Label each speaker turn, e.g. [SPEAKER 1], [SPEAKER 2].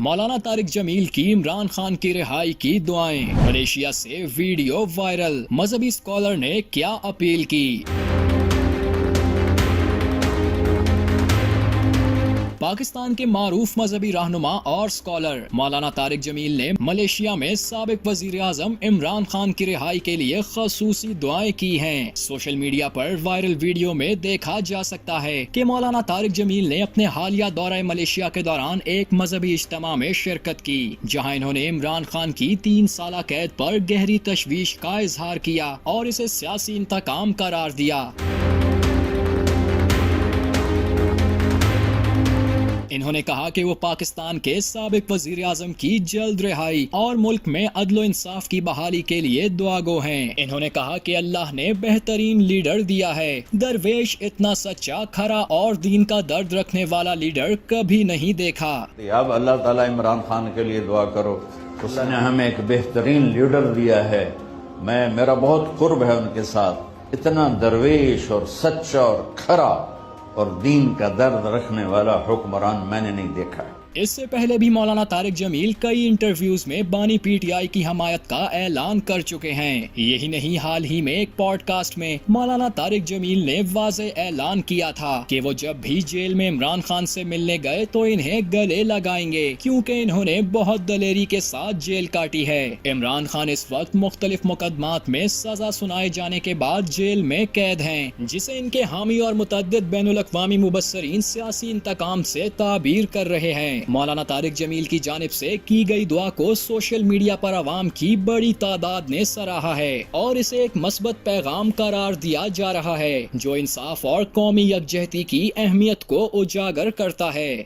[SPEAKER 1] مولانا طارق جمیل کی عمران خان کی رہائی کی دعائیں، ملیشیا سے ویڈیو وائرل، مذہبی اسکالر نے کیا اپیل کی؟ پاکستان کے معروف مذہبی رہنما اور اسکالر مولانا طارق جمیل نے ملیشیا میں سابق وزیر اعظم عمران خان کی رہائی کے لیے خصوصی دعائیں کی ہیں۔ سوشل میڈیا پر وائرل ویڈیو میں دیکھا جا سکتا ہے کہ مولانا طارق جمیل نے اپنے حالیہ دورہ ملیشیا کے دوران ایک مذہبی اجتماع میں شرکت کی، جہاں انہوں نے عمران خان کی 3 سالہ قید پر گہری تشویش کا اظہار کیا اور اسے سیاسی انتقام قرار دیا۔ انہوں نے کہا کہ وہ پاکستان کے سابق وزیر اعظم کی جلد رہائی اور ملک میں عدل و انصاف کی بحالی کے لیے دعا گو ہیں۔ انہوں نے کہا کہ اللہ نے بہترین لیڈر دیا ہے، درویش اتنا سچا، کھرا اور دین کا درد رکھنے والا لیڈر کبھی نہیں دیکھا۔
[SPEAKER 2] اب اللہ تعالیٰ عمران خان کے لیے دعا کرو، اس نے ہمیں ایک بہترین لیڈر دیا ہے، میرا بہت قرب ہے ان کے ساتھ، اتنا درویش اور سچا اور کھرا اور دین کا درد رکھنے والا حکمران میں نے نہیں دیکھا۔
[SPEAKER 1] اس سے پہلے بھی مولانا طارق جمیل کئی انٹرویوز میں بانی پی ٹی آئی کی حمایت کا اعلان کر چکے ہیں۔ یہی نہیں، حال ہی میں ایک پوڈ کاسٹ میں مولانا طارق جمیل نے واضح اعلان کیا تھا کہ وہ جب بھی جیل میں عمران خان سے ملنے گئے تو انہیں گلے لگائیں گے، کیونکہ انہوں نے بہت دلیری کے ساتھ جیل کاٹی ہے۔ عمران خان اس وقت مختلف مقدمات میں سزا سنائے جانے کے بعد جیل میں قید ہیں، جسے ان کے حامی اور متعدد بین الاقوامی مبصرین سیاسی انتقام سے تعبیر کر رہے ہیں۔ مولانا طارق جمیل کی جانب سے کی گئی دعا کو سوشل میڈیا پر عوام کی بڑی تعداد نے سراہا ہے اور اسے ایک مثبت پیغام قرار دیا جا رہا ہے جو انصاف اور قومی یکجہتی کی اہمیت کو اجاگر کرتا ہے۔